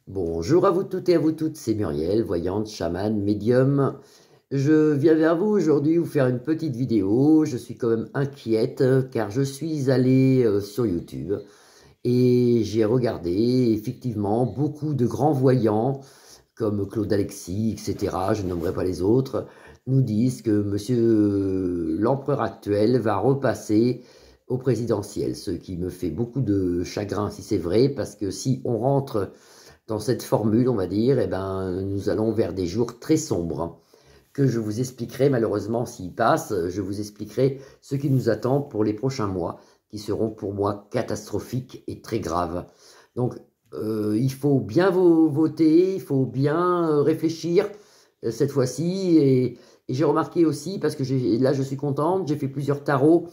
Bonjour à vous toutes et à vous toutes, c'est Muriel, voyante, chamane, médium. Je viens vers vous aujourd'hui vous faire une petite vidéo. Je suis quand même inquiète car je suis allé sur YouTube et j'ai regardé effectivement beaucoup de grands voyants comme Claude Alexis, etc. Je nommerai pas les autres, nous disent que monsieur l'empereur actuel va repasser au présidentiel. Ce qui me fait beaucoup de chagrin si c'est vrai, parce que si on rentre dans cette formule, on va dire, eh ben, nous allons vers des jours très sombres que je vous expliquerai malheureusement s'il passe. Je vous expliquerai ce qui nous attend pour les prochains mois, qui seront pour moi catastrophiques et très graves. Donc, il faut bien voter, il faut bien réfléchir cette fois-ci. Et j'ai remarqué aussi, parce que là je suis contente, j'ai fait plusieurs tarots,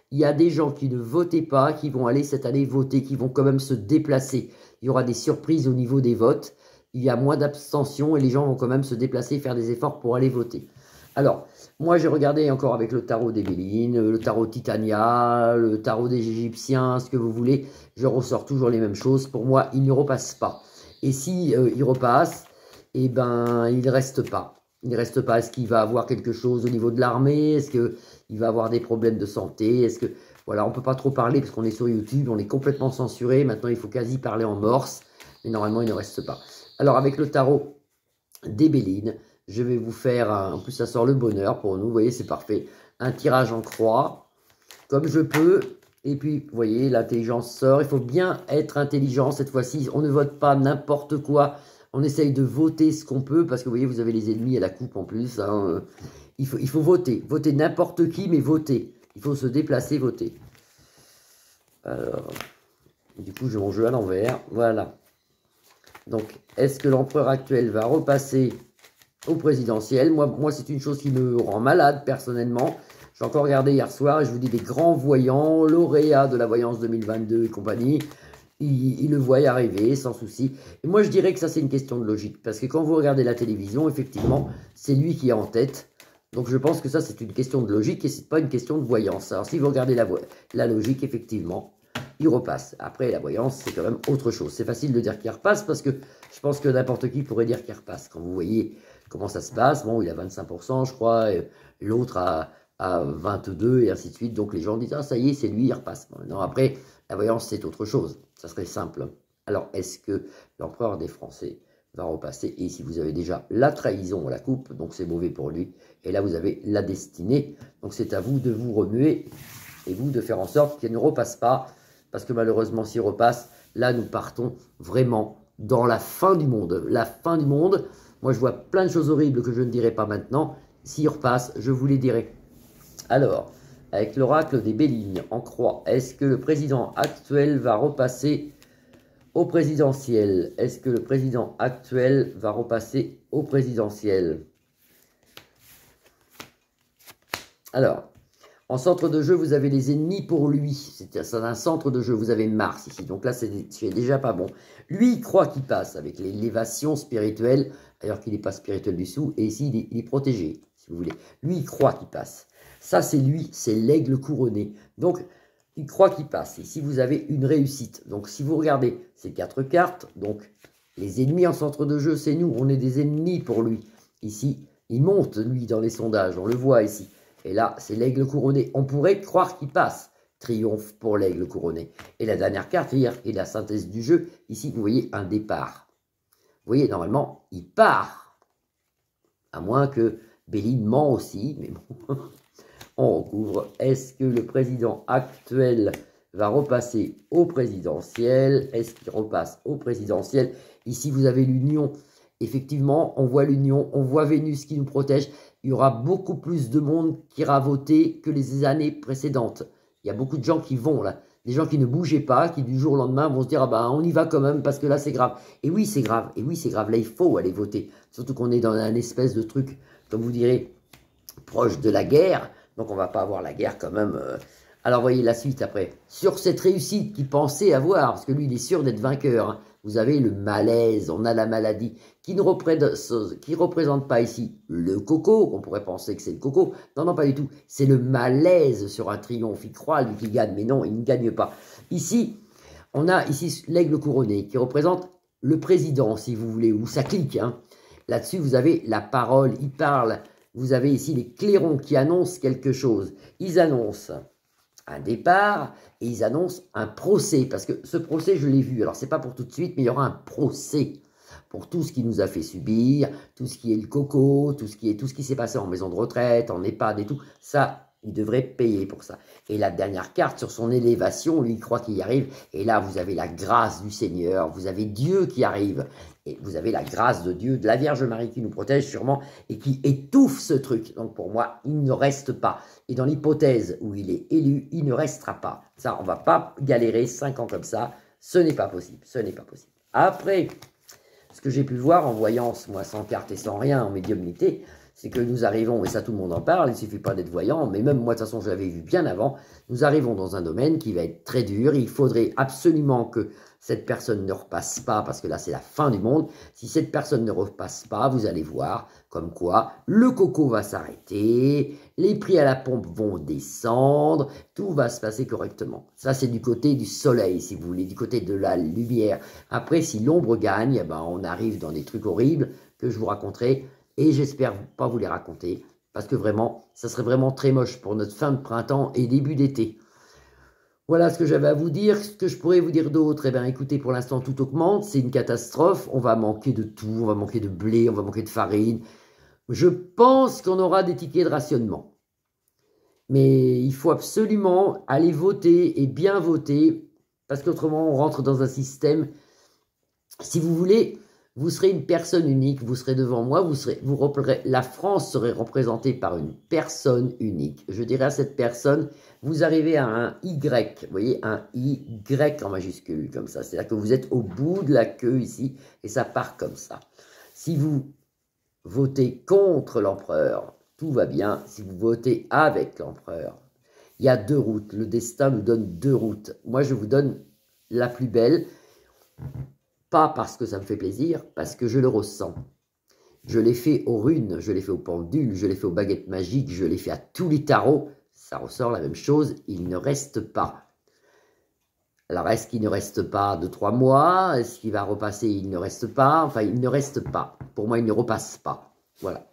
il y a des gens qui ne votaient pas, qui vont aller cette année voter, qui vont quand même se déplacer. Il y aura des surprises au niveau des votes. Il y a moins d'abstention et les gens vont quand même se déplacer, faire des efforts pour aller voter. Alors, moi j'ai regardé encore avec le tarot des Bélines, le tarot Titania, le tarot des Égyptiens, ce que vous voulez. Je ressors toujours les mêmes choses. Pour moi, il ne repasse pas. Et si il repasse, eh ben, il ne reste pas. Il ne reste pas. Est-ce qu'il va avoir quelque chose au niveau de l'armée? Est-ce qu'il va avoir des problèmes de santé? Est-ce que... Voilà, on ne peut pas trop parler parce qu'on est sur YouTube, on est complètement censuré. Maintenant, il faut quasi parler en morse. Mais normalement, il ne reste pas. Alors, avec le tarot des Bélines, je vais vous faire, en plus ça sort le bonheur pour nous, vous voyez, c'est parfait. Un tirage en croix, comme je peux. Et puis, vous voyez, l'intelligence sort. Il faut bien être intelligent cette fois-ci. On ne vote pas n'importe quoi. On essaye de voter ce qu'on peut, parce que vous voyez, vous avez les ennemis à la coupe en plus. Hein. Il faut voter. Voter n'importe qui, mais voter. Il faut se déplacer, voter. Alors, du coup, j'ai mon jeu à l'envers. Voilà. Donc, est-ce que l'empereur actuel va repasser au présidentiel? Moi c'est une chose qui me rend malade, personnellement. J'ai encore regardé hier soir et je vous dis, des grands voyants, lauréats de la voyance 2022 et compagnie, ils le voient arriver sans souci. Et moi, je dirais que ça, c'est une question de logique. Parce que quand vous regardez la télévision, effectivement, c'est lui qui est en tête. Donc, je pense que ça, c'est une question de logique et c'est pas une question de voyance. Alors, si vous regardez la logique, effectivement, il repasse. Après, la voyance, c'est quand même autre chose. C'est facile de dire qu'il repasse parce que je pense que n'importe qui pourrait dire qu'il repasse. Quand vous voyez comment ça se passe, bon, il a 25%, je crois, l'autre a 22% et ainsi de suite. Donc, les gens disent, ah, ça y est, c'est lui, il repasse. Bon, non, après, la voyance, c'est autre chose. Ça serait simple. Alors, est-ce que l'empereur des Français va repasser? Et si vous avez déjà la trahison à la coupe, donc c'est mauvais pour lui. Et là, vous avez la destinée. Donc, c'est à vous de vous remuer et vous de faire en sorte qu'il ne repasse pas. Parce que malheureusement, s'il repasse, là, nous partons vraiment dans la fin du monde. La fin du monde. Moi, je vois plein de choses horribles que je ne dirai pas maintenant. S'il repasse, je vous les dirai. Alors, avec l'oracle des Bélines en croix, est-ce que le président actuel va repasser au présidentiel? Est-ce que le président actuel va repasser au présidentiel? Alors, en centre de jeu, vous avez les ennemis pour lui. C'est un centre de jeu. Vous avez Mars ici. Donc là, c'est déjà pas bon. Lui, il croit qu'il passe avec l'élévation spirituelle, alors qu'il n'est pas spirituel du tout. Et ici, il est protégé, si vous voulez. Lui, il croit qu'il passe. Ça, c'est lui. C'est l'aigle couronné. Donc, il croit qu'il passe. Ici, vous avez une réussite. Donc, si vous regardez ces 4 cartes, donc les ennemis en centre de jeu, c'est nous. On est des ennemis pour lui. Ici, il monte, lui, dans les sondages. On le voit ici. Et là, c'est l'aigle couronné. On pourrait croire qu'il passe. Triomphe pour l'aigle couronné. Et la dernière carte, hier, est la synthèse du jeu. Ici, vous voyez un départ. Vous voyez, normalement, il part. À moins que Béline ment aussi. Mais bon, on recouvre. Est-ce que le président actuel va repasser au présidentiel? Est-ce qu'il repasse au présidentiel? Ici, vous avez l'union. Effectivement, on voit l'union, on voit Vénus qui nous protège. Il y aura beaucoup plus de monde qui ira voter que les années précédentes. Il y a beaucoup de gens qui vont là. Des gens qui ne bougeaient pas, qui du jour au lendemain vont se dire, ah ben on y va quand même parce que là c'est grave. Et oui c'est grave, et oui c'est grave, là il faut aller voter. Surtout qu'on est dans un espèce de truc, comme vous direz, proche de la guerre. Donc on va pas avoir la guerre quand même. Alors voyez la suite après. Sur cette réussite qu'il pensait avoir, parce que lui il est sûr d'être vainqueur, hein. Vous avez le malaise, on a la maladie, qui ne représente pas ici le coco, on pourrait penser que c'est le coco. Non, non, pas du tout. C'est le malaise sur un triomphe. Il croit, lui, qu'il gagne, mais non, il ne gagne pas. Ici, on a ici l'aigle couronné, qui représente le président, si vous voulez, ou sa clique. Hein. Là-dessus, vous avez la parole, il parle. Vous avez ici les clairons qui annoncent quelque chose. Ils annoncent un départ et ils annoncent un procès. Parce que ce procès, je l'ai vu. Alors, ce n'est pas pour tout de suite, mais il y aura un procès pour tout ce qui nous a fait subir, tout ce qui est le coco, tout ce qui s'est passé en maison de retraite, en EHPAD et tout. Ça, il devrait payer pour ça. Et la dernière carte sur son élévation, lui, il croit qu'il y arrive. Et là, vous avez la grâce du Seigneur, vous avez Dieu qui arrive. Et vous avez la grâce de Dieu, de la Vierge Marie qui nous protège sûrement et qui étouffe ce truc. Donc pour moi, il ne reste pas. Et dans l'hypothèse où il est élu, il ne restera pas. Ça, on ne va pas galérer 5 ans comme ça. Ce n'est pas possible. Ce n'est pas possible. Après, ce que j'ai pu voir en voyance, moi, sans carte et sans rien, en médiumnité, c'est que nous arrivons, et ça tout le monde en parle, il ne suffit pas d'être voyant, mais même moi de toute façon je l'avais vu bien avant, nous arrivons dans un domaine qui va être très dur, il faudrait absolument que cette personne ne repasse pas, parce que là c'est la fin du monde, si cette personne ne repasse pas, vous allez voir comme quoi le coco va s'arrêter, les prix à la pompe vont descendre, tout va se passer correctement. Ça c'est du côté du soleil si vous voulez, du côté de la lumière. Après si l'ombre gagne, eh ben, on arrive dans des trucs horribles que je vous raconterai, et j'espère pas vous les raconter, parce que vraiment, ça serait vraiment très moche pour notre fin de printemps et début d'été. Voilà ce que j'avais à vous dire. Ce que je pourrais vous dire d'autre, eh bien écoutez, pour l'instant tout augmente, c'est une catastrophe, on va manquer de tout, on va manquer de blé, on va manquer de farine. Je pense qu'on aura des tickets de rationnement. Mais il faut absolument aller voter et bien voter, parce qu'autrement on rentre dans un système, si vous voulez... Vous serez une personne unique, vous serez devant moi, la France serait représentée par une personne unique. Je dirais à cette personne, vous arrivez à un Y, vous voyez, un Y en majuscule, comme ça. C'est-à-dire que vous êtes au bout de la queue ici, et ça part comme ça. Si vous votez contre l'empereur, tout va bien. Si vous votez avec l'empereur, il y a 2 routes. Le destin nous donne 2 routes. Moi, je vous donne la plus belle. Pas parce que ça me fait plaisir, parce que je le ressens. Je l'ai fait aux runes, je l'ai fait aux pendules, je l'ai fait aux baguettes magiques, je l'ai fait à tous les tarots. Ça ressort la même chose, il ne reste pas. Alors, est-ce qu'il ne reste pas 2-3 mois? Est-ce qu'il va repasser? Il ne reste pas. Enfin, il ne reste pas. Pour moi, il ne repasse pas. Voilà.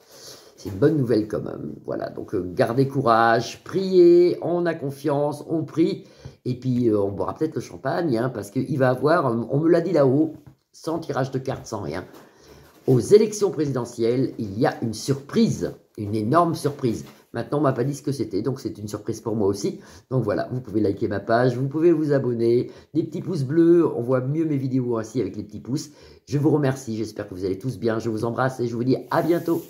C'est une bonne nouvelle quand même. Voilà. Donc, gardez courage, priez, on a confiance, on prie. Et puis, on boira peut-être le champagne, hein, parce qu'il va avoir, on me l'a dit là-haut, sans tirage de cartes, sans rien. Aux élections présidentielles, il y a une surprise, une énorme surprise. Maintenant, on ne m'a pas dit ce que c'était, donc c'est une surprise pour moi aussi. Donc voilà, vous pouvez liker ma page, vous pouvez vous abonner, des petits pouces bleus, on voit mieux mes vidéos ainsi avec les petits pouces. Je vous remercie, j'espère que vous allez tous bien, je vous embrasse et je vous dis à bientôt.